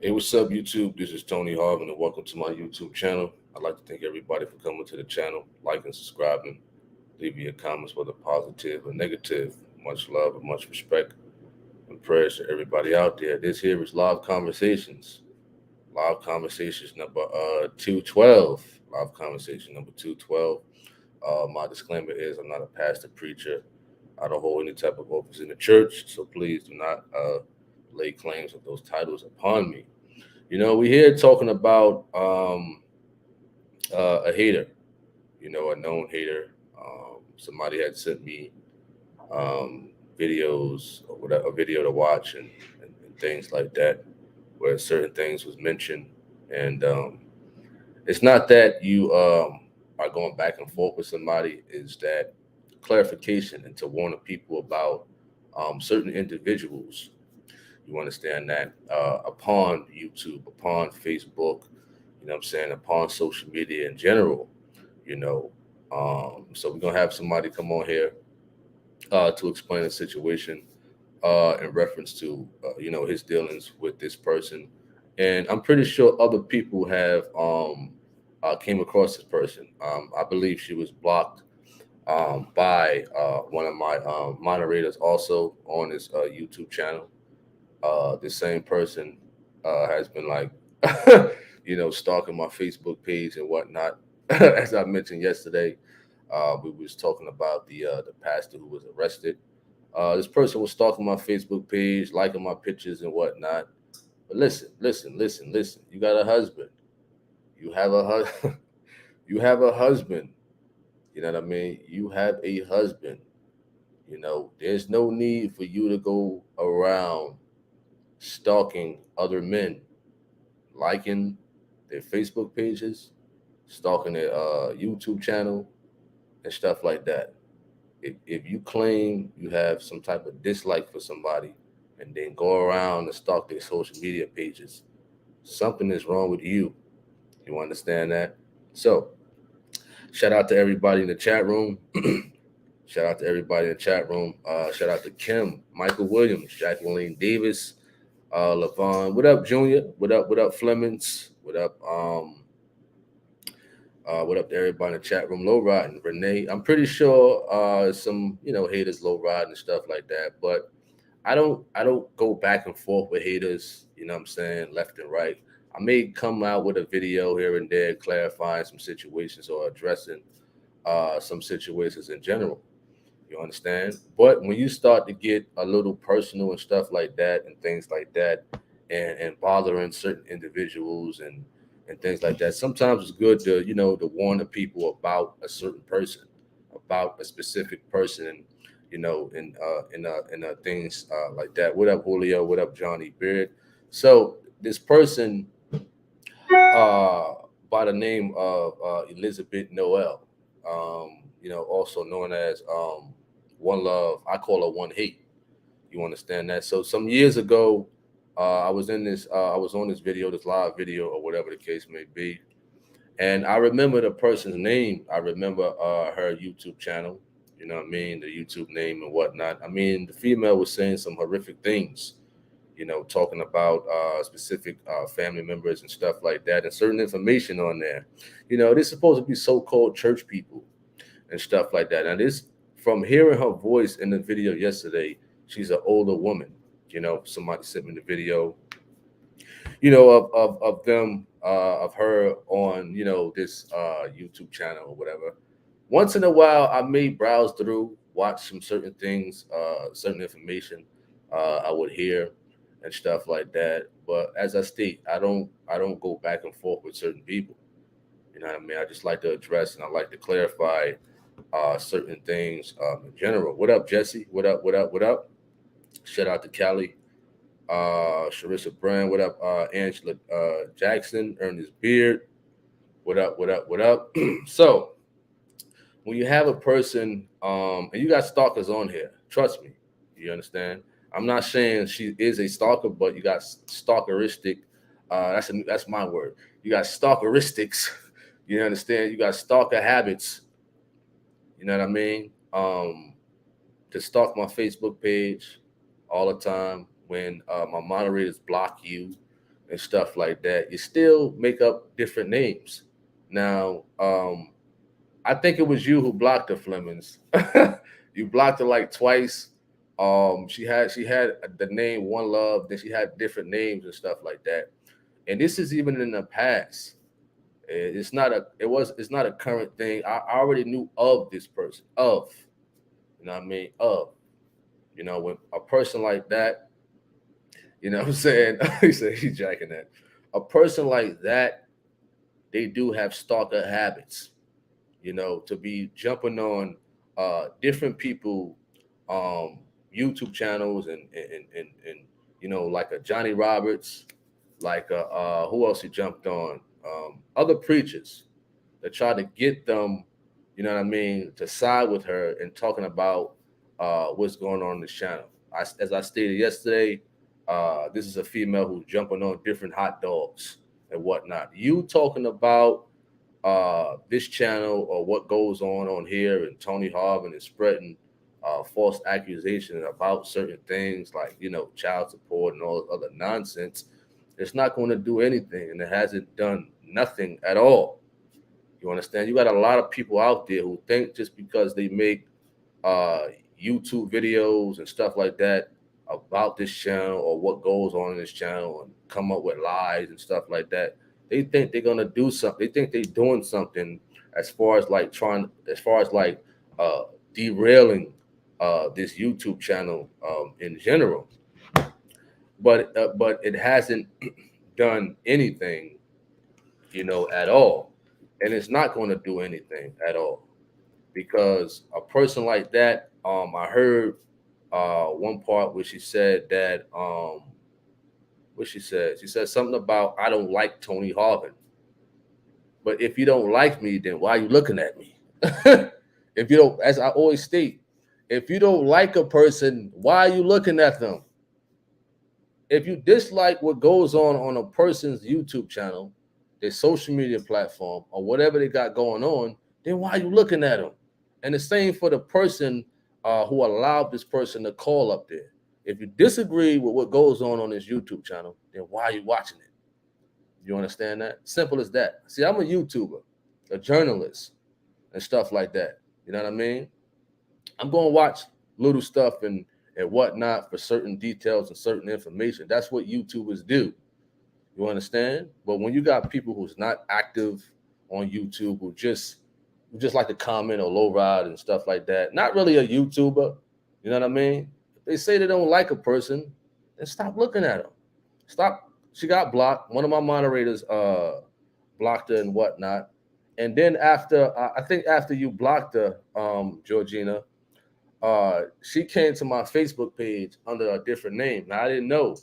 Hey, what's up, YouTube? This is Tony Harvin, and welcome to my YouTube channel. I'd like to thank everybody for coming to the channel, liking, subscribing, leaving your comments, whether positive or negative. Much love and much respect and prayers to everybody out there. This here is Live Conversations. Live Conversations number 212. Live Conversation number 212. My disclaimer is I'm not a pastor, preacher. I don't hold any type of office in the church, so please do not lay claims of those titles upon me. We're here talking about a hater, a known hater. Somebody had sent me videos or whatever, a video to watch and things like that, where certain things was mentioned. And it's not that you are going back and forth with somebody, is that clarification and to warn the people about certain individuals. You understand that upon YouTube, upon Facebook, I'm saying, upon social media in general, you know. So we're gonna have somebody come on here to explain the situation in reference to his dealings with this person, and I'm pretty sure other people have came across this person. I believe she was blocked by one of my moderators also on his YouTube channel. The same person has been like, stalking my Facebook page and whatnot. As I mentioned yesterday, we was talking about the pastor who was arrested. This person was stalking my Facebook page, liking my pictures and whatnot. But listen. You got a husband. You have a you have a husband. You know what I mean? You have a husband. There's no need for you to go around stalking other men, liking their Facebook pages, stalking their YouTube channel, and stuff like that. If you claim you have some type of dislike for somebody and then go around and stalk their social media pages, something is wrong with you. You understand that? So, shout out to everybody in the chat room. Shout out to everybody in the chat room. Shout out to Kim, Michael Williams, Jacqueline Davis, Levon. What up, Junior? What up? What up, Flemings? What up? What up to everybody in the chat room? Low riding, Renee. I'm pretty sure some haters low riding and stuff like that. But I don't go back and forth with haters. You know what I'm saying, left and right. I may come out with a video here and there clarifying some situations or addressing some situations in general. You understand? But when you start to get a little personal and stuff like that and things like that, and bothering certain individuals and things like that, sometimes it's good to to warn the people about a certain person, about a specific person, and things like that. What up, Julio? What up, Johnny Beard? So this person uh, by the name of Elizabeth Noel, also known as One Love. I call her One Hate. You understand that? So some years ago, I was on this video, this live video, or whatever the case may be, and I remember the person's name. I remember her YouTube channel. You know what I mean? The YouTube name and whatnot. I mean, the female was saying some horrific things, talking about specific family members and stuff like that, and certain information on there. They're supposed to be so-called church people and stuff like that. And this, from hearing her voice in the video yesterday, she's an older woman. Somebody sent me the video, of them, of her on, this YouTube channel or whatever. Once in a while, I may browse through, watch some certain things, certain information I would hear and stuff like that. But as I state, I don't go back and forth with certain people. You know what I mean? I just like to address and I like to clarify certain things in general. What up, Jesse? What up? What up? What up? Shout out to Cali, Sharissa Brand. What up, Angela Jackson? Ernest Beard. What up? What up? What up? So when you have a person, and you got stalkers on here, trust me, you understand. I'm not saying she is a stalker, but you got stalkeristic. That's my word. You got stalkeristics. You understand? You got stalker habits. You know what I mean? To stalk my Facebook page all the time when my moderators block you and stuff like that, you still make up different names. Now, I think it was you who blocked the Flemings. You blocked her like twice. She had the name One Love, then she had different names and stuff like that. And this is even in the past. It's not a current thing. I already knew of this person. Of, you know what I mean? Of. When a person like that, what I'm saying? He said he's jacking that. A person like that, they do have stalker habits, to be jumping on different people YouTube channels and like a Johnny Roberts, like who else he jumped on? Other preachers that try to get them, to side with her and talking about what's going on this channel. As I stated yesterday, this is a female who's jumping on different hot dogs and whatnot. You talking about this channel or what goes on here, and Tony Harvin is spreading false accusations about certain things like child support and all this other nonsense. It's not going to do anything, and it hasn't done nothing at all. You understand? You got a lot of people out there who think just because they make uh, YouTube videos and stuff like that about this channel or what goes on in this channel and come up with lies and stuff like that. They think they're gonna do something. They think they're doing something as far as like uh, derailing this YouTube channel in general. But it hasn't done anything, at all, and it's not going to do anything at all because a person like that, I heard one part where she said that what she said something about I don't like Tony Harvin, but if you don't like me, then why are you looking at me? If you don't, as I always state, if you don't like a person, why are you looking at them? If you dislike what goes on a person's YouTube channel, their social media platform, or whatever they got going on, then why are you looking at them? And the same for the person who allowed this person to call up there. If you disagree with what goes on this YouTube channel, then why are you watching it? You understand that? Simple as that. See, I'm a YouTuber, a journalist, and stuff like that. You know what I mean? I'm going to watch little stuff and whatnot for certain details and certain information. That's what YouTubers do. You understand? But when you got people who's not active on YouTube, who just like to comment or low ride and stuff like that, not really a YouTuber, you know what I mean? If they say they don't like a person, then stop looking at them. Stop. She got blocked. One of my moderators blocked her and whatnot. And then I think after you blocked her, Georgina, she came to my Facebook page under a different name. Now I didn't know.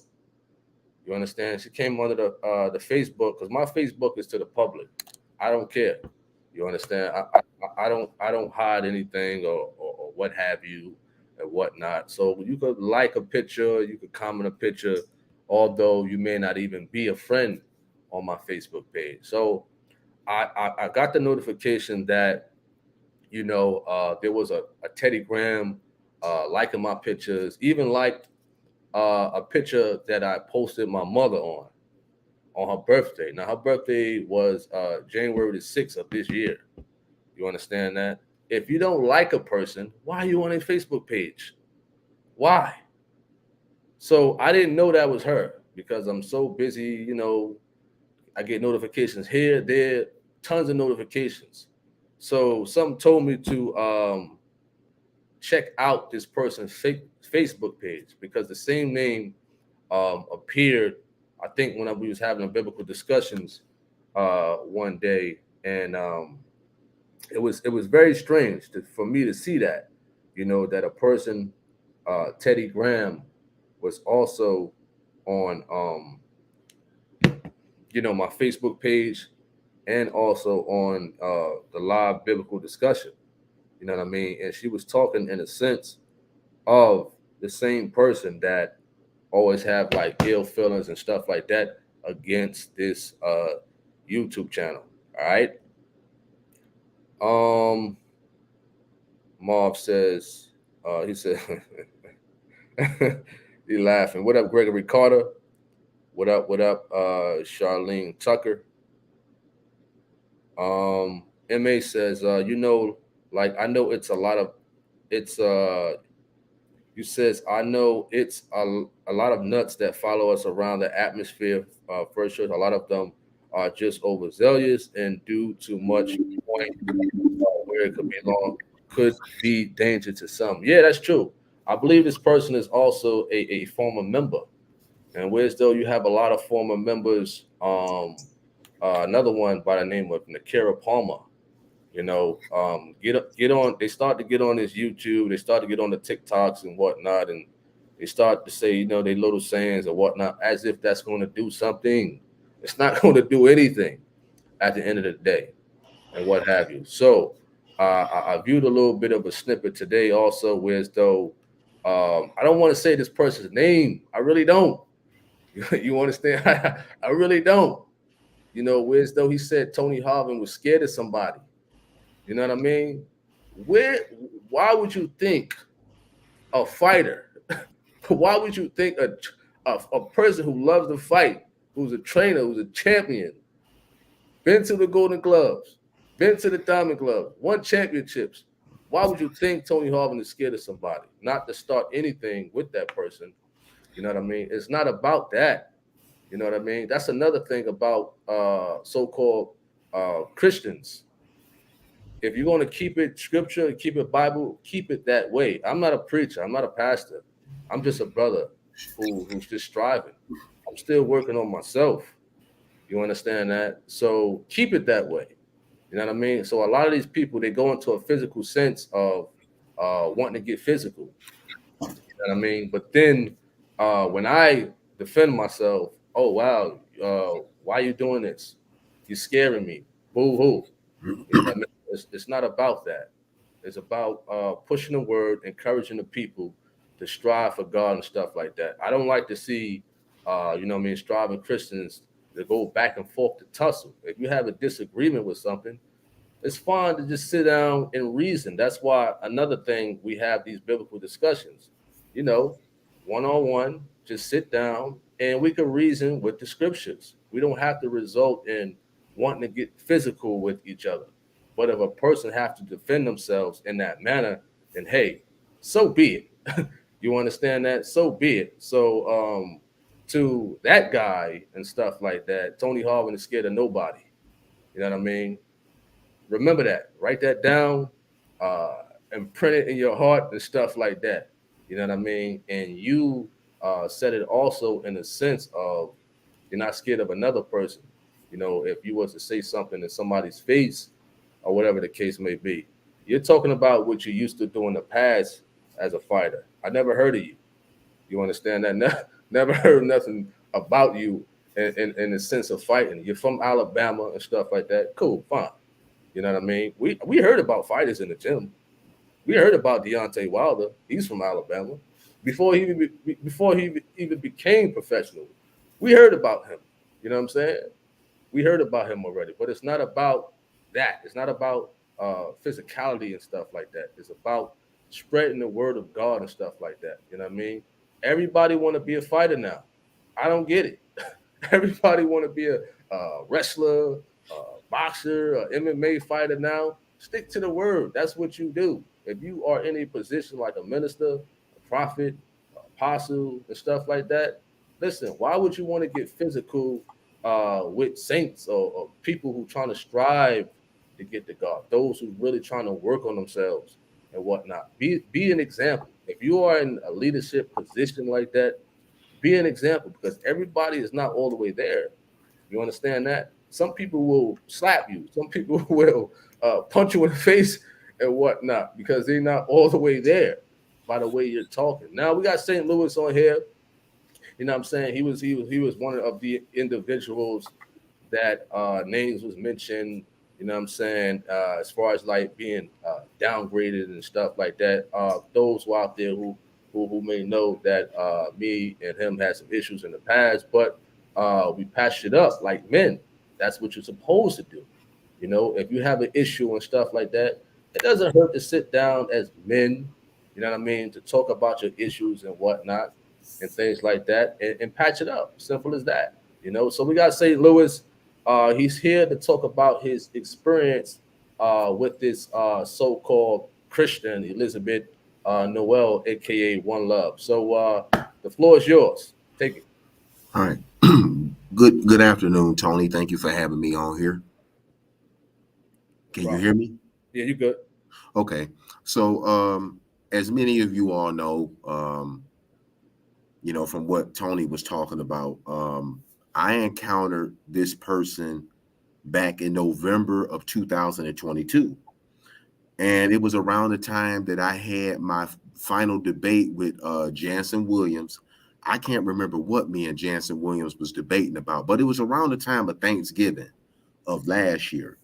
You understand? She came under the Facebook because my Facebook is to the public. I don't care. You understand? I don't hide anything or what have you and whatnot. So you could like a picture, you could comment a picture, although you may not even be a friend on my Facebook page. So I got the notification that there was a Teddy Graham liking my pictures, even liked a picture that I posted my mother on her birthday. Now her birthday was January the 6th of this year. You understand that? If you don't like a person, why are you on a Facebook page? Why? So I didn't know that was her because I'm so busy. I get notifications here, there, tons of notifications. So something told me to check out this person's Facebook page because the same name appeared. I think when we was having a biblical discussions one day, and it was very strange for me to see that, that a person, Teddy Graham, was also on my Facebook page and also on the live biblical discussion. You know what I mean? And she was talking in a sense of the same person that always have like ill feelings and stuff like that against this YouTube channel. All right. Um, Marv says, he said, he laughing. What up, Gregory Carter? What up? What up? Charlene Tucker. Ma says, like I know it's a lot of it's you says I know it's a lot of nuts that follow us around the atmosphere. First church, a lot of them are just overzealous and do too much point where it could be long, could be danger to some. Yeah, that's true. I believe this person is also a former member, and whereas though you have a lot of former members, another one by the name of Nakira Palmer. Get on. They start to get on this YouTube. They start to get on the TikToks and whatnot, and they start to say, they little sayings and whatnot, as if that's going to do something. It's not going to do anything at the end of the day, and what have you. So, I viewed a little bit of a snippet today, also, whereas though I don't want to say this person's name. I really don't. You understand? I really don't. Whereas though he said Tony Harvin was scared of somebody. You know what I mean? Where? Why would you think a fighter? Why would you think a person who loves to fight, who's a trainer, who's a champion, been to the Golden Gloves, been to the Diamond Gloves, won championships? Why would you think Tony Harvin is scared of somebody? Not to start anything with that person. You know what I mean? It's not about that. You know what I mean? That's another thing about so-called Christians. If you're going to keep it scripture, keep it Bible, keep it that way. I'm not a preacher. I'm not a pastor. I'm just a brother who's just striving. I'm still working on myself. You understand that? So keep it that way. You know what I mean? So a lot of these people, they go into a physical sense of wanting to get physical. You know what I mean? But then when I defend myself, oh wow, why are you doing this? You're scaring me. Boo hoo. You know what I mean? It's not about that. It's about pushing the word, encouraging the people to strive for God and stuff like that. I don't like to see, striving Christians to go back and forth to tussle. If you have a disagreement with something, it's fine to just sit down and reason. That's why another thing we have these biblical discussions, you know, one on one, just sit down and we can reason with the scriptures. We don't have to result in wanting to get physical with each other. But if a person have to defend themselves in that manner, then hey, so be it. You understand that? So be it. So to that guy and stuff like that, Tony Harvin is scared of nobody. You know what I mean? Remember that. Write that down, and print it in your heart and stuff like that. You know what I mean? And you said it also in the sense of you're not scared of another person. If you was to say something in somebody's face or whatever the case may be, you're talking about what you used to do in the past as a fighter. I never heard of you. You understand that? Never heard nothing about you in the sense of fighting. You're from Alabama and stuff like that. Cool, fine. You know what I mean? We heard about fighters in the gym. We heard about Deontay Wilder. He's from Alabama. Before he even became professional, we heard about him. You know what I'm saying? We heard about him already. But it's not about that. It's not about physicality and stuff like that. It's about spreading the word of God and stuff like that. You know what I mean? Everybody want to be a fighter now. I don't get it. Everybody want to be a wrestler, boxer, or MMA fighter now. Stick to the word. That's what you do. If you are in a position like a minister, a prophet, apostle, and stuff like that, listen, why would you want to get physical with saints or people who trying to strive to get to God? Those who really trying to work on themselves and whatnot. Be an example. If you are in a leadership position like that, be an example because everybody is not all the way there. You understand that? Some people will slap you. Some people will punch you in the face and whatnot because they're not all the way there by the way you're talking. Now we got St. Louis on here. You know what I'm saying? He was one of the individuals that names was mentioned. You know what I'm saying? As far as like being downgraded and stuff like that. Those who out there who may know that me and him had some issues in the past, but we patched it up like men. That's what you're supposed to do. If you have an issue and stuff like that, it doesn't hurt to sit down as men, you know what I mean, to talk about your issues and whatnot. and things like that, and patch it up. Simple as that. So we got St. Louis. He's here to talk about his experience with this so-called Christian Elizabeth Noel, aka One Love. So the floor is yours. Take it. All right. Good afternoon, Tony. Thank you for having me on here. No Can you problem. hear me? Yeah, you good. Okay. So as many of you all know, from what Tony was talking about, I encountered this person back in November of 2022. And it was around the time that I had my final debate with Jansen Williams. I can't remember what me and Jansen Williams was debating about, but it was around the time of Thanksgiving of last year.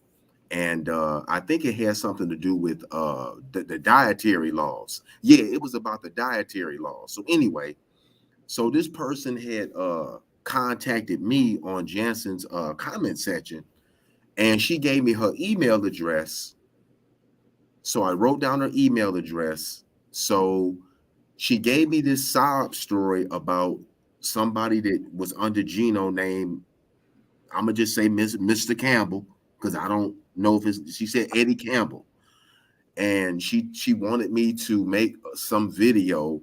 And I think it has something to do with the dietary laws. Yeah, it was about the dietary laws. So anyway, so this person had contacted me on Jansen's comment section, and she gave me her email address. So I wrote down her email address. So she gave me this sob story about somebody that was under Gino named, I'm gonna just say Mr. Campbell, because I don't know if it's, she said Eddie Campbell. And she wanted me to make some video.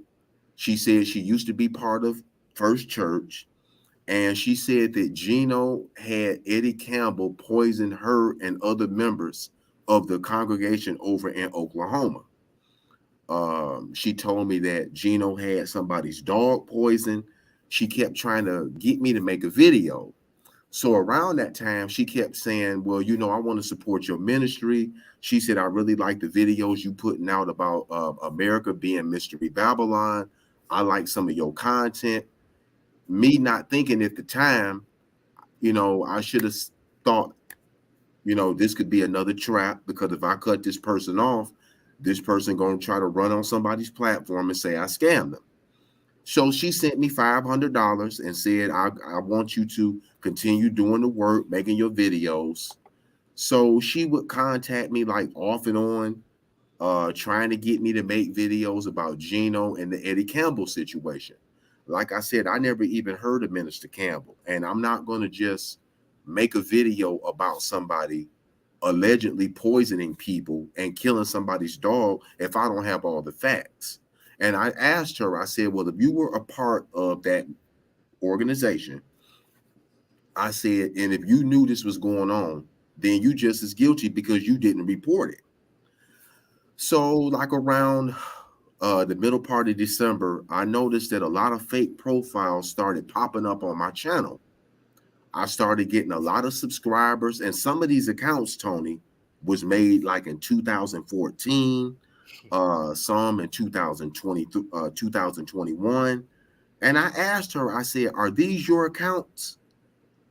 She said she used to be part of First Church, and she said that Gino had Eddie Campbell poison her and other members of the congregation over in Oklahoma. She told me that Gino had somebody's dog poisoned. She kept trying to get me to make a video. So around that time, she kept saying, well, I want to support your ministry. She said, I really like the videos you putting out about America being Mystery Babylon. I like some of your content. Me not thinking at the time, I should have thought, this could be another trap, because if I cut this person off, this person going to try to run on somebody's platform and say I scammed them. So she sent me $500 and said, I want you to continue doing the work, making your videos. So she would contact me like off and on, trying to get me to make videos about Gino and the Eddie Campbell situation. Like I said, I never even heard of Minister Campbell, and I'm not going to just make a video about somebody allegedly poisoning people and killing somebody's dog if I don't have all the facts. And I asked her, I said, well, if you were a part of that organization, I said, and if you knew this was going on, then you just as guilty because you didn't report it. So, like around the middle part of December, I noticed that a lot of fake profiles started popping up on my channel. I started getting a lot of subscribers, and some of these accounts, Tony, was made like in 2014, some in 2020, 2021. And I asked her, I said, are these your accounts?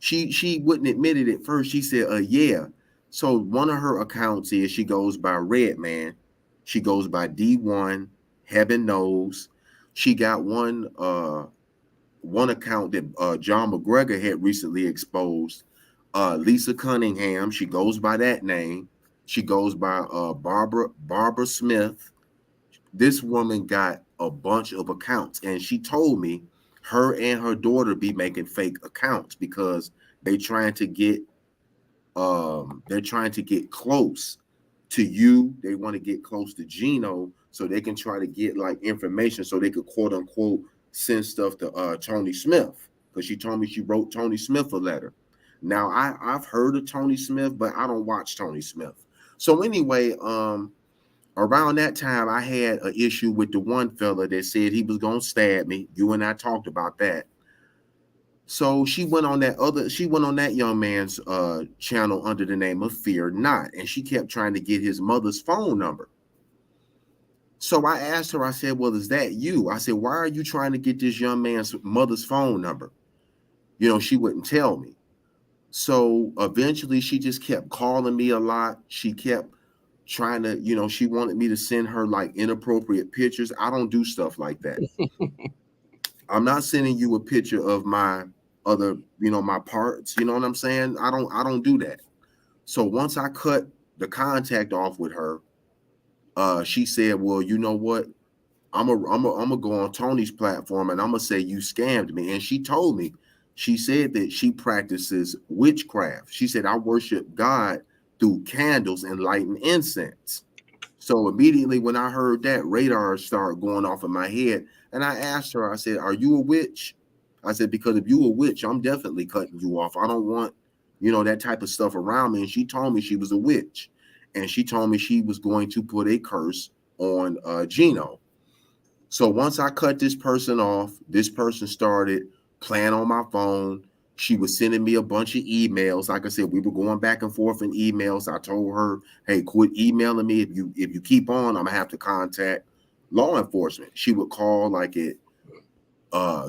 She wouldn't admit it at first. She said, yeah. So one of her accounts is, she goes by Redman. She goes by D1, Heaven Knows. She got one account that John McGregor had recently exposed. Lisa Cunningham, she goes by that name. She goes by Barbara Smith. This woman got a bunch of accounts, and she told me her and her daughter be making fake accounts because they trying to get they're trying to get close to you. They want to get close to Gino so they can try to get like information so they could quote unquote send stuff to Tony Smith, because she told me she wrote Tony Smith a letter. Now I've heard of Tony Smith, but I don't watch Tony Smith. So anyway, around that time I had an issue with the one fella that said he was gonna stab me. You and I talked about that. So she went on that young man's channel under the name of Fear Not, and she kept trying to get his mother's phone number. So I asked her, I said, well, is that you? I said, why are you trying to get this young man's mother's phone number? She wouldn't tell me. So eventually she just kept calling me a lot. She kept trying to, she wanted me to send her like inappropriate pictures. I don't do stuff like that. I'm not sending you a picture of my other, my parts. You know what I'm saying? I don't do that. So once I cut the contact off with her, she said, well, you know what? I'm gonna go on Tony's platform and I'm gonna say you scammed me. And she told me, she said that she practices witchcraft. She said I worship God through candles and lighting incense. So immediately when I heard that, radar started going off in my head. And I asked her, I said, "Are you a witch?" I said, "Because if you a witch, I'm definitely cutting you off. I don't want, that type of stuff around me." And she told me she was a witch. And she told me she was going to put a curse on Gino. So once I cut this person off, this person started playing on my phone. She was sending me a bunch of emails. Like I said, we were going back and forth in emails. I told her, "Hey, quit emailing me. If you keep on, I'm gonna have to contact law enforcement." She would call like at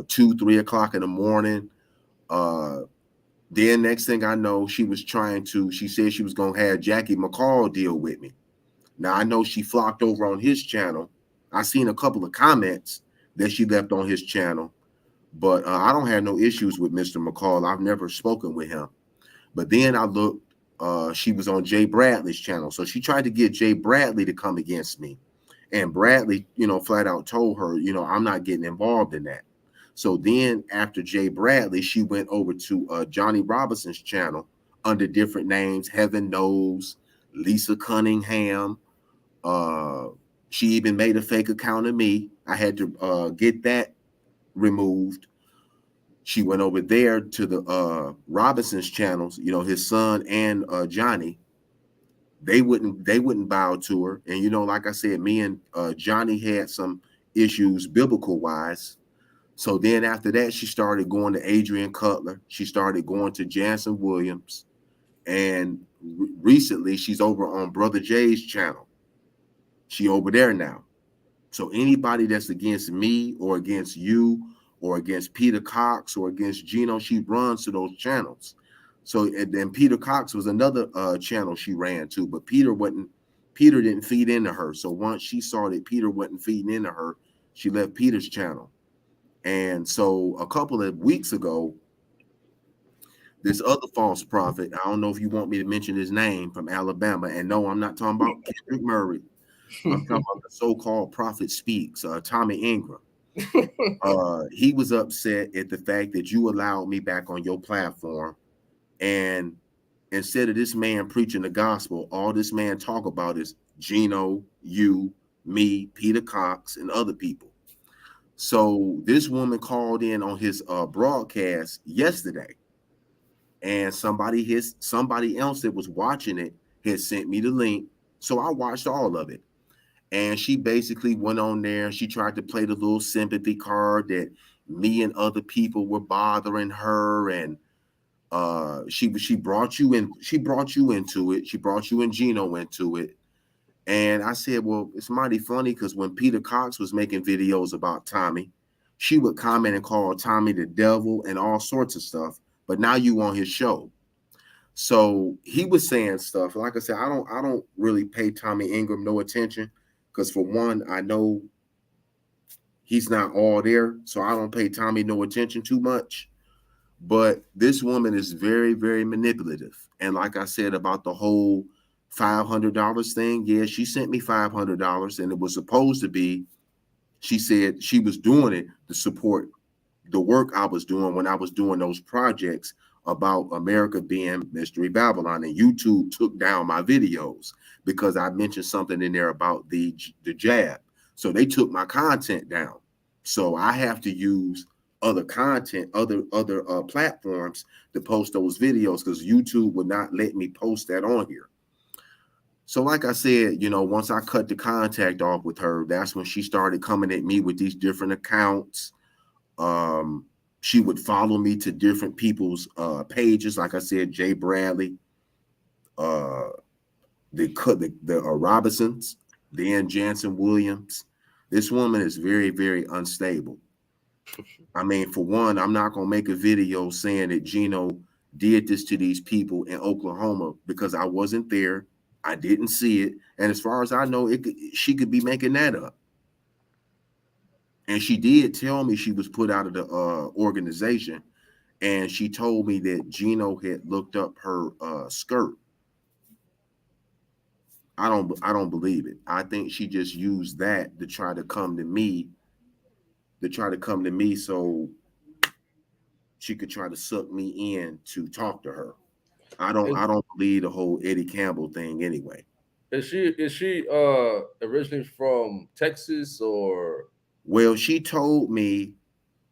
2, 3 o'clock in the morning. Uh then next thing I know, she said she was gonna have Jackie McCall deal with me. Now I know she flocked over on his channel. I seen a couple of comments that she left on his channel, but I don't have no issues with Mr. McCall. I've never spoken with him. But then I looked, she was on Jay Bradley's channel. So she tried to get Jay Bradley to come against me. And Bradley, flat out told her, I'm not getting involved in that. So then after Jay Bradley, she went over to Johnny Robinson's channel under different names, Heaven Knows, Lisa Cunningham. Uh, she even made a fake account of me. I had to get that removed. She went over there to the Robinson's channels, his son and Johnny. They wouldn't bow to her. And like I said, me and Johnny had some issues biblical wise. So then after that, she started going to Adrian Cutler. She started going to Jansen Williams. And recently she's over on Brother Jay's channel. She over there now. So anybody that's against me or against you or against Peter Cox or against Gino, she runs to those channels. So and then Peter Cox was another channel she ran to, but Peter didn't feed into her. So once she saw that Peter wasn't feeding into her, she left Peter's channel. And so a couple of weeks ago, this other false prophet, I don't know if you want me to mention his name, from Alabama. And no, I'm not talking about Kendrick Murray. I'm talking about the so-called prophet speaks, Tommy Ingram. He was upset at the fact that you allowed me back on your platform, and instead of this man preaching the gospel, all this man talk about is Gino, you, me, Peter Cox, and other people. So this woman called in on his broadcast yesterday, and somebody else that was watching it had sent me the link. So I watched all of it. And she basically went on there and she tried to play the little sympathy card that me and other people were bothering her. And she brought you in, she brought you into it. She brought you and Gino into it. And I said, well, it's mighty funny because when Peter Cox was making videos about Tommy, she would comment and call Tommy the devil and all sorts of stuff. But now you on his show. So he was saying stuff. Like I said, I don't really pay Tommy Ingram no attention because for one, I know he's not all there, so I don't pay Tommy no attention too much. But this woman is very, very manipulative. And like I said about the whole $500 thing, yeah, she sent me $500, and it was supposed to be. She said she was doing it to support the work I was doing when I was doing those projects about America being Mystery Babylon, and YouTube took down my videos because I mentioned something in there about the jab. So they took my content down. So I have to use other content, other platforms to post those videos because YouTube would not let me post that on here. So like I said, once I cut the contact off with her, that's when she started coming at me with these different accounts. She would follow me to different people's pages. Like I said, Jay Bradley, uh, the Robinsons, Dan Jansen Williams. This woman is very, very unstable. I mean, for one, I'm not gonna make a video saying that Gino did this to these people in Oklahoma because I wasn't there. I didn't see it, and as far as I know, she could be making that up. And she did tell me she was put out of the organization, and she told me that Gino had looked up her skirt. I don't believe it. I think she just used that to try to come to me so she could try to suck me in to talk to her. Is, I don't believe the whole Eddie Campbell thing anyway. is she originally from Texas or Well,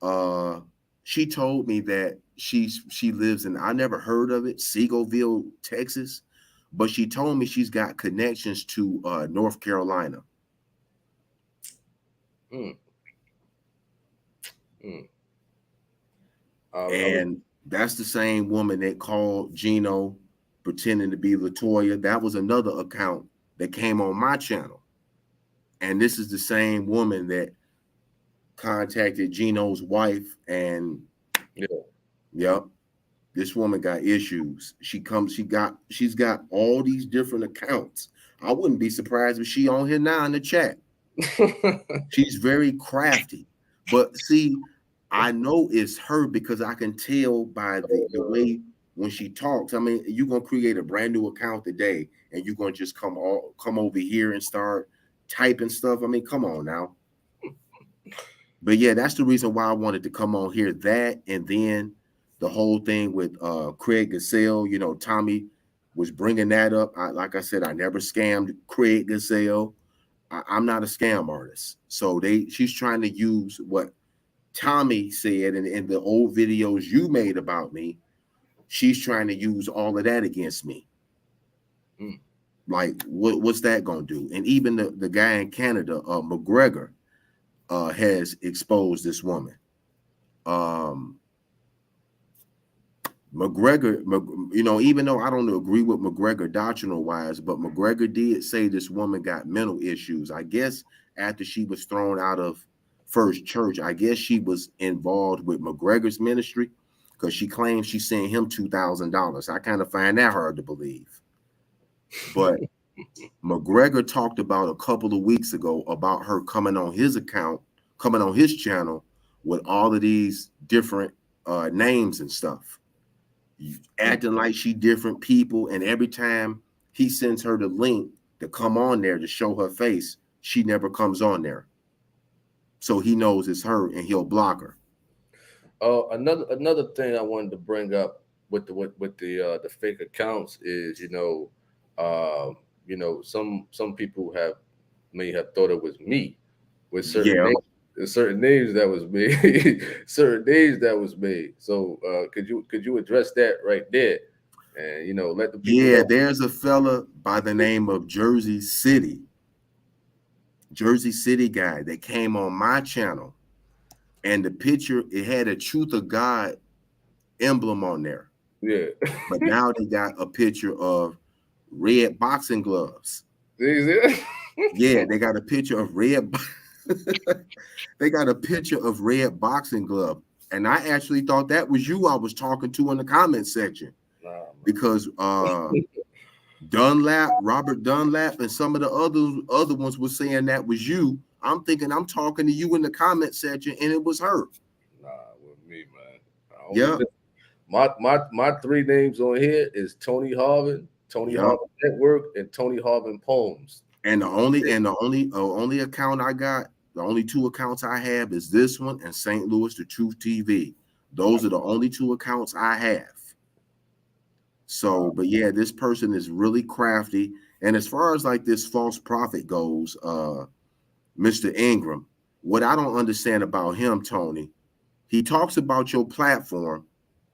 uh she told me that she lives in, I never heard of it, Seagoville, Texas, but she told me she's got connections to North Carolina. mm, mm. I was And that's the same woman that called Gino pretending to be Latoya. That was another account that came on my channel. And this is the same woman that contacted Gino's wife. And yeah. yep, this woman got issues. She's got all these different accounts. I wouldn't be surprised if she on here now in the chat. She's very crafty. But see, I know it's her because I can tell by the way when she talks. I mean, you're gonna create a brand new account today and you're gonna just come over here and start typing stuff. I mean, come on now. But yeah, that's the reason why I wanted to come on here. That and then the whole thing with Craig Gasell, Tommy was bringing that up. Like I said, I never scammed Craig Gasell. I'm not a scam artist. So she's trying to use what Tommy said in the old videos you made about me. She's trying to use all of that against me. Mm. Like, what's that gonna do? And even the guy in Canada, McGregor, has exposed this woman. Um, McGregor, even though I don't agree with McGregor doctrinal wise, but McGregor did say this woman got mental issues. I guess after she was thrown out of First Church, I guess she was involved with McGregor's ministry because she claims she sent him $2,000. I kind of find that hard to believe. But McGregor talked about a couple of weeks ago about her coming on his account, coming on his channel with all of these different names and stuff, acting like she different people, and every time he sends her the link to come on there to show her face, she never comes on there. So he knows it's her and he'll block her. Another thing I wanted to bring up with the fake accounts is some people may have thought it was me with Yeah. certain names that was made certain names that was made. So could you address that right there and let the people Yeah, know? there's a fella by the name of Jersey City guy that came on my channel, and the picture, it had a Truth of God emblem on there. Yeah. But now they got a picture of red boxing gloves. See? Yeah, they got a picture of red. They got a picture of red boxing glove, and I actually thought that was you I was talking to in the comment section Nah, because Robert Dunlap, and some of the other ones were saying that was you. I'm thinking I'm talking to you in the comment section, and it was her. nah, with me, man. I only Yep, my three names on here is Tony Harvin, Tony yep. Harvin Network, and Tony Harvin Poems. And the only account I got, the only two accounts I have is this one and St. Louis the Truth TV. Those are the only two accounts I have. So, but yeah, this person is really crafty. And as far as like this false prophet goes, Mr. Ingram, what I don't understand about him, Tony, he talks about your platform,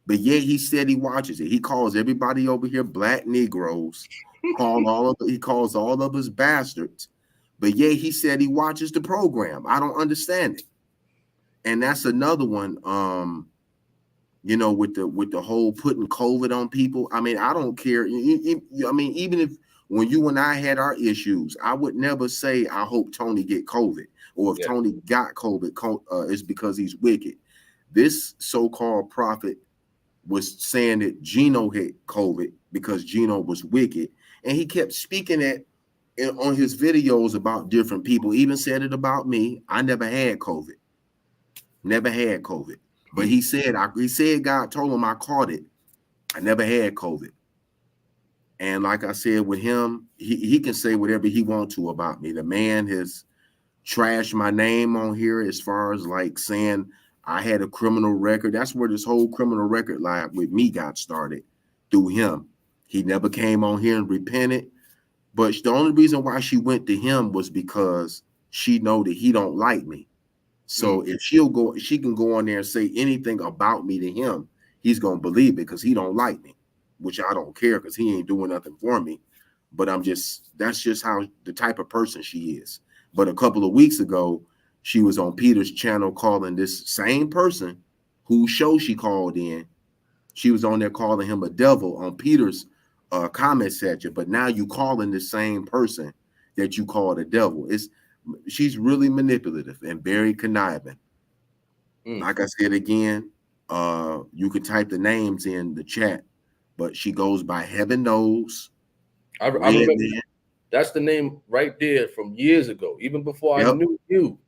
but yet he said he watches it. He calls everybody over here black Negroes, he calls all of us bastards, but yet he said he watches the program. I don't understand it. And that's another one. With the whole putting COVID on people. I mean, I don't care. I mean, even if when you and I had our issues, I would never say I hope Tony get COVID, or if Yeah. Tony got COVID, it's because he's wicked. This so-called prophet was saying that Gino had COVID because Gino was wicked, and he kept speaking on his videos about different people. Even said it about me. I never had COVID. Never had COVID. But he said God told him I caught it. I never had COVID. And like I said, with him, he can say whatever he wants to about me. The man has trashed my name on here as far as like saying I had a criminal record. That's where this whole criminal record line with me got started, through him. He never came on here and repented. But the only reason why she went to him was because she know that he don't like me. So if she can go on there and say anything about me to him, he's gonna believe it because he don't like me, which I don't care because he ain't doing nothing for me. But that's just how the type of person she is. But a couple of weeks ago, she was on Peter's channel calling this same person whose show she called in. She was on there calling him a devil on Peter's comment section. But now you calling the same person that you called a devil. She's really manipulative and very conniving. Like I said again, you can type the names in the chat, but she goes by Heaven Knows. I remember that's the name right there from years ago, even before I knew you.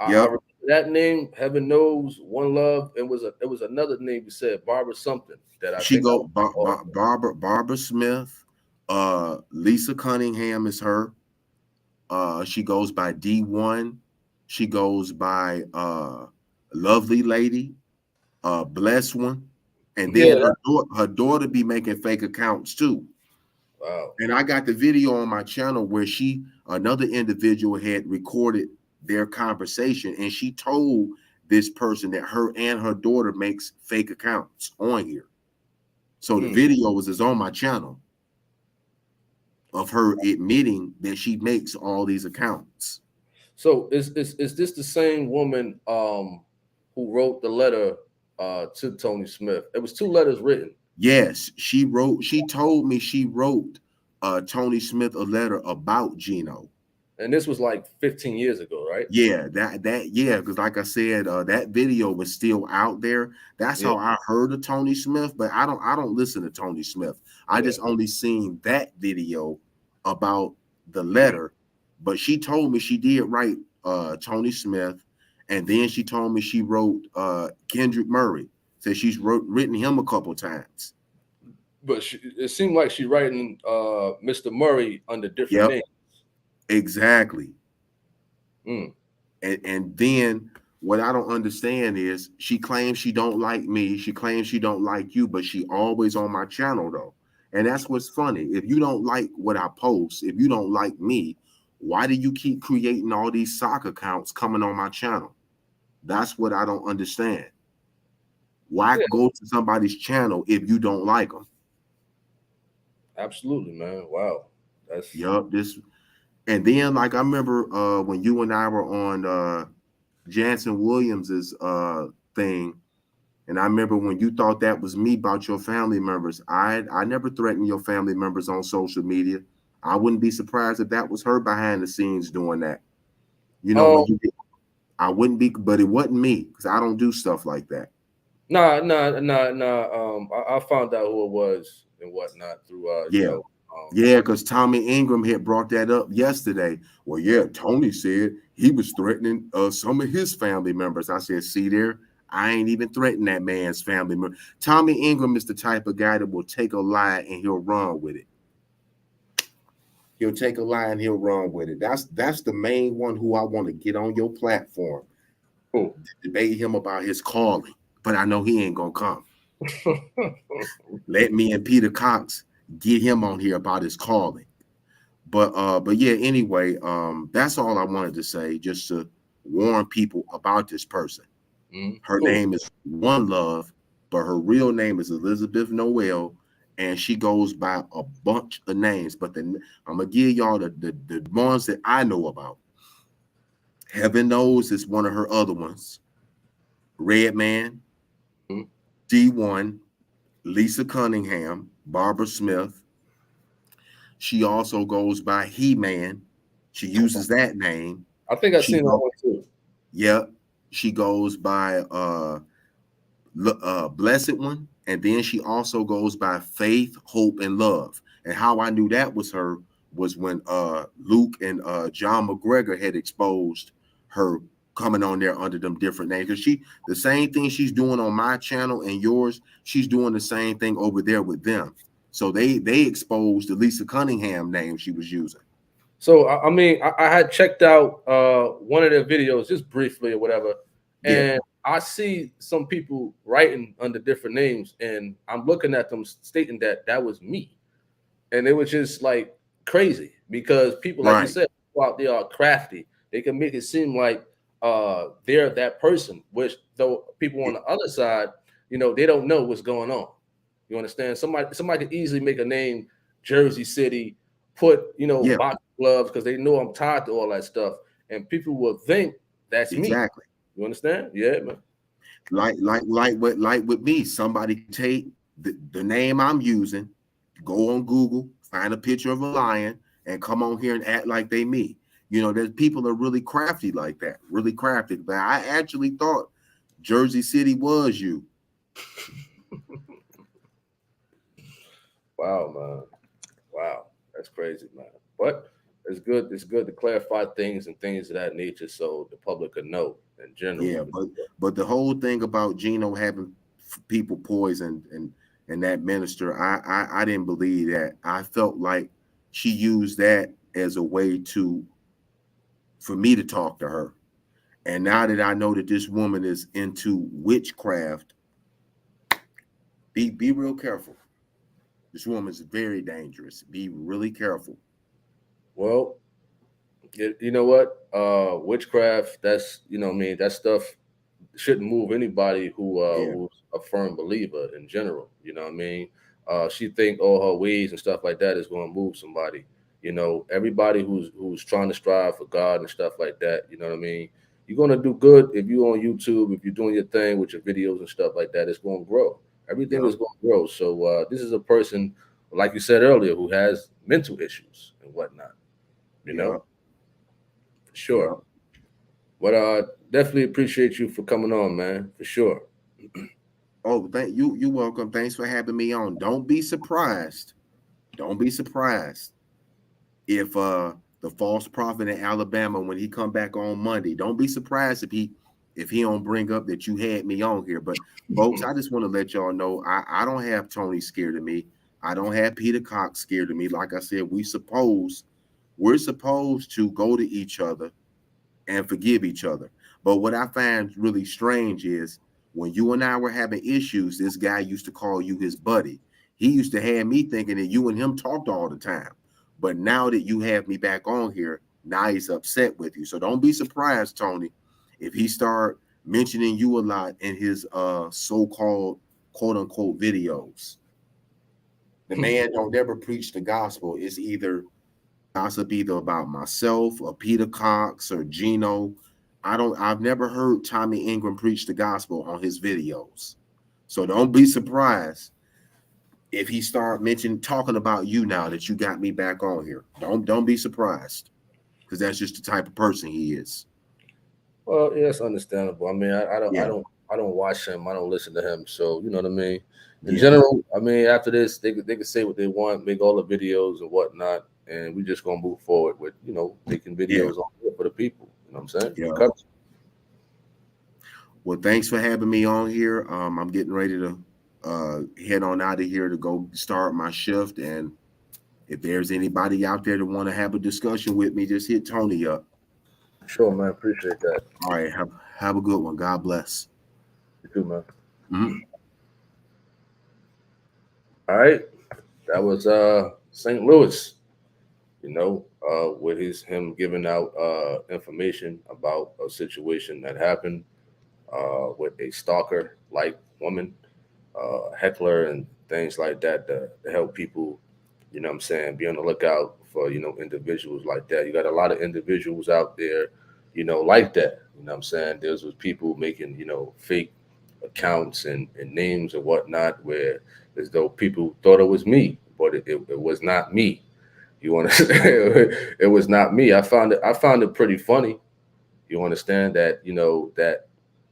I remember that name, Heaven Knows, One Love. It was another name you said, Barbara something. That I she go Barbara Smith, Lisa Cunningham is her. She goes by D1. She goes by Lovely Lady, Blessed One, and then her daughter be making fake accounts too. Wow. And I got the video on my channel where another individual had recorded their conversation, and she told this person that her and her daughter makes fake accounts on here. So the video is on my channel of her admitting that she makes all these accounts. So is this the same woman who wrote the letter to Tony Smith? It was 2 letters written. Yes, she told me she wrote Tony Smith a letter about Gino. And this was like 15 years ago, right? Yeah, because like I said, that video was still out there. That's how I heard of Tony Smith, but I don't listen to Tony Smith. I just only seen that video about the letter. But she told me she did write Tony Smith, and then she told me she wrote Kendrick Murray. Said she's written him a couple times. But it seemed like she's writing Mr. Murray under different names. Exactly. And then what I don't understand is she claims she don't like me. She claims she don't like you, but she always on my channel though. And that's what's funny. If you don't like what I post, if you don't like me, why do you keep creating all these sock accounts coming on my channel? That's what I don't understand. Why go to somebody's channel if you don't like them? Absolutely, man. Wow. That's and then like I remember when you and I were on Jansen Williams's thing, and I remember when you thought that was me about your family members. I never threatened your family members on social media. I wouldn't be surprised if that was her behind the scenes doing that. You know, when you did, I wouldn't be, but it wasn't me because I don't do stuff like that. Nah. I found out who it was and whatnot through because Tommy Ingram had brought that up yesterday. Well, Tony said he was threatening some of his family members. I said, see there, I ain't even threatened that man's family member. Tommy Ingram is the type of guy that will take a lie and he'll run with it. He'll take a lie and he'll run with it. That's the main one who I want to get on your platform. Debate him about his calling, but I know he ain't gonna come. Let me and Peter Cox get him on here about his calling. But yeah, anyway, that's all I wanted to say, just to warn people about this person. Her name is One Love, but her real name is Elizabeth Noel, and she goes by a bunch of names. But I'm gonna give y'all the ones that I know about. Heaven Knows is one of her other ones. Redman, D1, Lisa Cunningham, Barbara Smith. She also goes by He-Man. She uses that name. I think I've seen that one too. Yeah. She goes by Blessed One. And then she also goes by Faith, Hope, and Love. And how I knew that was her was when Luke and John McGregor had exposed her coming on there under them different names. Because the same thing she's doing on my channel and yours, she's doing the same thing over there with them. So they exposed the Lisa Cunningham name she was using. So I mean, I had checked out one of their videos just briefly or whatever, Yeah, and I see some people writing under different names, and I'm looking at them stating that that was me, and it was just like crazy because people, like you right. said, people out there are crafty. They can make it seem like they're that person, which though people on the other side, they don't know what's going on. You understand? Somebody could easily make a name, Jersey City, put Yeah, box gloves because they know I'm tied to all that stuff, and people will think that's me. exactly. You understand? Yeah, man. Like with me, somebody can take the name I'm using, go on Google, find a picture of a lion, and come on here and act like they me. There's people are really crafty like that, really crafty. But I actually thought Jersey City was you. Wow, man. Wow, that's crazy, man. But it's good. It's good to clarify things and things of that nature, so the public can know in general. Yeah, but the whole thing about Gino having people poisoned and that minister, I didn't believe that. I felt like she used that as a way to for me to talk to her. And now that I know that this woman is into witchcraft, be real careful. This woman is very dangerous. Be really careful. Well, you know what? Witchcraft. That's what I mean. That stuff shouldn't move anybody Yeah, who's a firm believer in general. You know what I mean? She think all her ways and stuff like that is going to move somebody. Everybody who's trying to strive for God and stuff like that. You know what I mean? You're going to do good if you're on YouTube, if you're doing your thing with your videos and stuff like that. It's going to grow. Everything yeah, is going to grow. So this is a person, like you said earlier, who has mental issues and whatnot. You yeah, know, for sure. yeah. But definitely appreciate you for coming on, man. For sure. Oh, thank you. You're welcome. Thanks for having me on. Don't be surprised. Don't be surprised if the false prophet in Alabama, when he come back on Monday, don't be surprised if he don't bring up that you had me on here. But folks, I just want to let y'all know I don't have Tony scared of me. I don't have Peter Cox scared of me. Like I said, we're supposed to go to each other and forgive each other. But what I find really strange is when you and I were having issues, this guy used to call you his buddy. He used to have me thinking that you and him talked all the time. But now that you have me back on here, now he's upset with you. So don't be surprised, Tony, if he start mentioning you a lot in his so-called quote unquote videos. The man don't ever preach the gospel. It's either gossip either about myself or Peter Cox or Gino. I've never heard Tommy Ingram preach the gospel on his videos. So don't be surprised if he start mentioning talking about you now that you got me back on here. Don't be surprised. Because that's just the type of person he is. Well, yeah, it's understandable. I mean, Yeah, I don't watch him. I don't listen to him. So you know what I mean. In yeah, general, I mean, after this, they could say what they want, make all the videos and whatnot, and we just gonna move forward with making yeah, videos on here for the people. You know what I'm saying? For the yeah. country. Well, thanks for having me on here. I'm getting ready to head on out of here to go start my shift. And if there's anybody out there that want to have a discussion with me, just hit Tony up. Sure, man. Appreciate that. All right, have a good one. God bless. You too, man. Mhm. All right, that was St. Louis. With him giving out information about a situation that happened with a stalker like woman, heckler, and things like that to help people, what I'm saying, be on the lookout for, individuals like that. You got a lot of individuals out there, like that. What I'm saying? There's was people making, fake accounts and names and whatnot where as though people thought it was me, but it was not me. You want to? It was not me. I found it pretty funny. You understand that that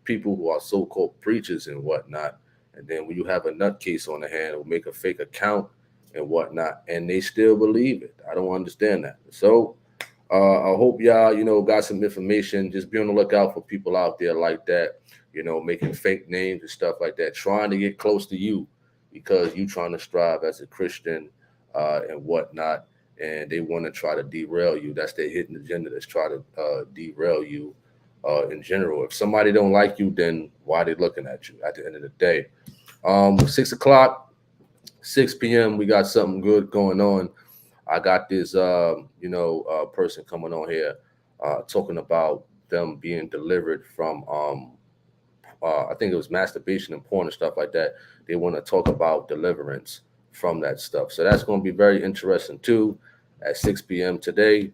people who are so-called preachers and whatnot, and then when you have a nutcase on the hand who make a fake account and whatnot, and they still believe it. I don't understand that. So I hope y'all got some information. Just be on the lookout for people out there like that, making fake names and stuff like that, trying to get close to you. because you trying to strive as a Christian and whatnot, and they want to try to derail you. That's their hidden agenda. That's try to derail you in general. If somebody don't like you, then why they looking at you? At the end of the day, 6 o'clock, 6 p.m. We got something good going on. I got this, person coming on here talking about them being delivered from, I think it was masturbation and porn and stuff like that. They want to talk about deliverance from that stuff. So that's going to be very interesting too at 6 p.m. today.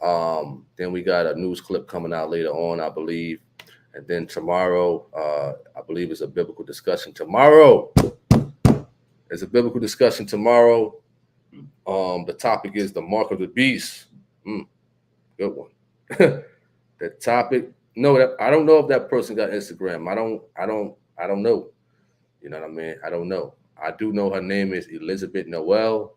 Then we got a news clip coming out later on, I believe. And then tomorrow, I believe it's a biblical discussion. Tomorrow, there's a biblical discussion tomorrow. The topic is the mark of the beast. Good one. The topic. No, I don't know if that person got Instagram. I don't know. You know what I mean? I don't know. I do know her name is Elizabeth Noel,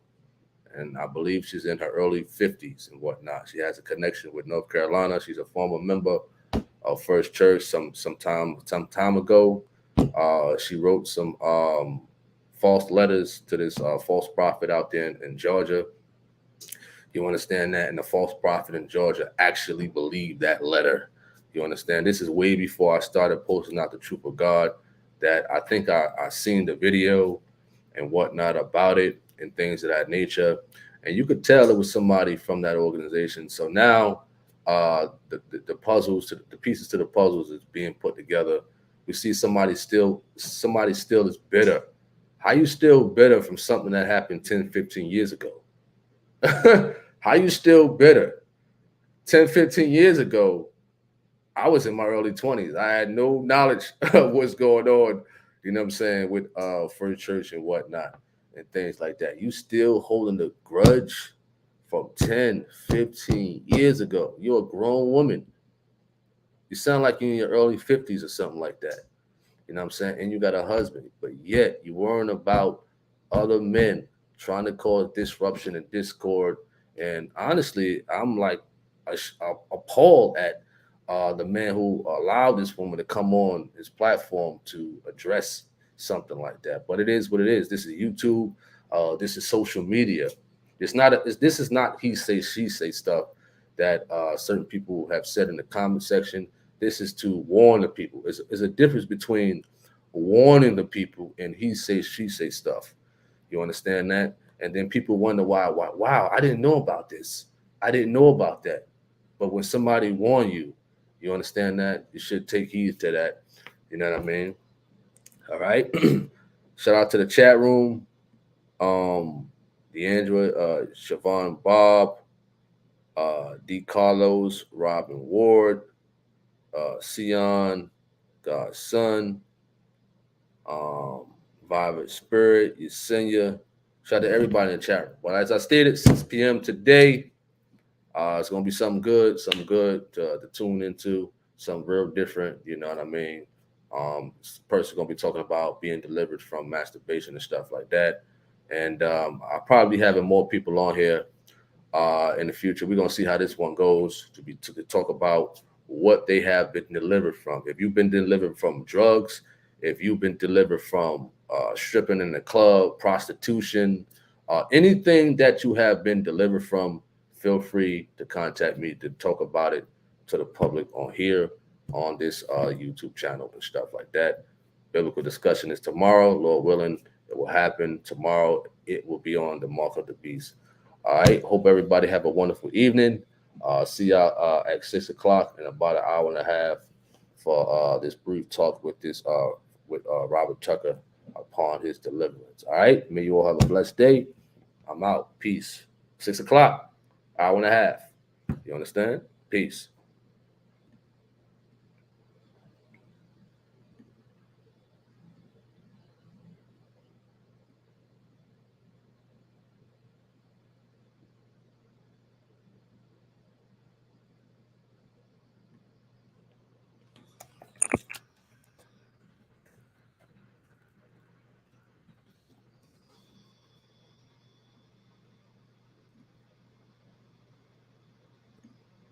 and I believe she's in her early 50s and whatnot. She has a connection with North Carolina. She's a former member of First Church some time ago. She wrote some false letters to this false prophet out there in Georgia. You understand that? And the false prophet in Georgia actually believed that letter. You understand? This is way before I started posting out the truth of God. That I think I seen the video and whatnot about it and things of that nature. And you could tell it was somebody from that organization. So now the puzzles, the pieces to the puzzles is being put together. We see somebody still is bitter. How you still bitter from something that happened 10, 15 years ago? How you still bitter? 10, 15 years ago, I was in my early 20s. I had no knowledge of what's going on, you know what I'm saying, with First Church and whatnot and things like that. You still holding the grudge from 10, 15 years ago. You're a grown woman. You sound like you're in your early 50s or something like that. You know what I'm saying? And you got a husband, but yet you worrying about other men trying to cause disruption and discord. And honestly, I'm like appalled at the man who allowed this woman to come on his platform to address something like that. But it is what it is. This is YouTube. This is social media. This is not he say she say stuff that certain people have said in the comment section. This is to warn the people. There's a difference between warning the people and he say she say stuff. You understand that? And then people wonder why. Wow, I didn't know about this. I didn't know about that. But when somebody warn you, you understand that? You should take heed to that. You know what I mean? All right. Shout out to the chat room. D'Andra, Siobhan Bob, D. Carlos, Robin Ward, Sion, God's Son, Violet Spirit, Yesenia. Shout out to everybody in the chat room. But as I stated, 6 p.m. today, it's gonna be something good to tune into, something real different. You know what I mean? This person gonna be talking about being delivered from masturbation and stuff like that. And I'll probably be having more people on here in the future. We're gonna see how this one goes to talk about what they have been delivered from. If you've been delivered from drugs, if you've been delivered from stripping in the club, prostitution, anything that you have been delivered from, feel free to contact me to talk about it to the public on here on this YouTube channel and stuff like that. Biblical discussion is tomorrow, Lord willing. It will happen tomorrow. It will be on the mark of the beast. All right. Hope everybody have a wonderful evening. See y'all at 6 o'clock in about an hour and a half for this brief talk with Robert Tucker upon his deliverance. All right. May you all have a blessed day. I'm out. Peace. 6 o'clock, hour and a half. You understand? Peace.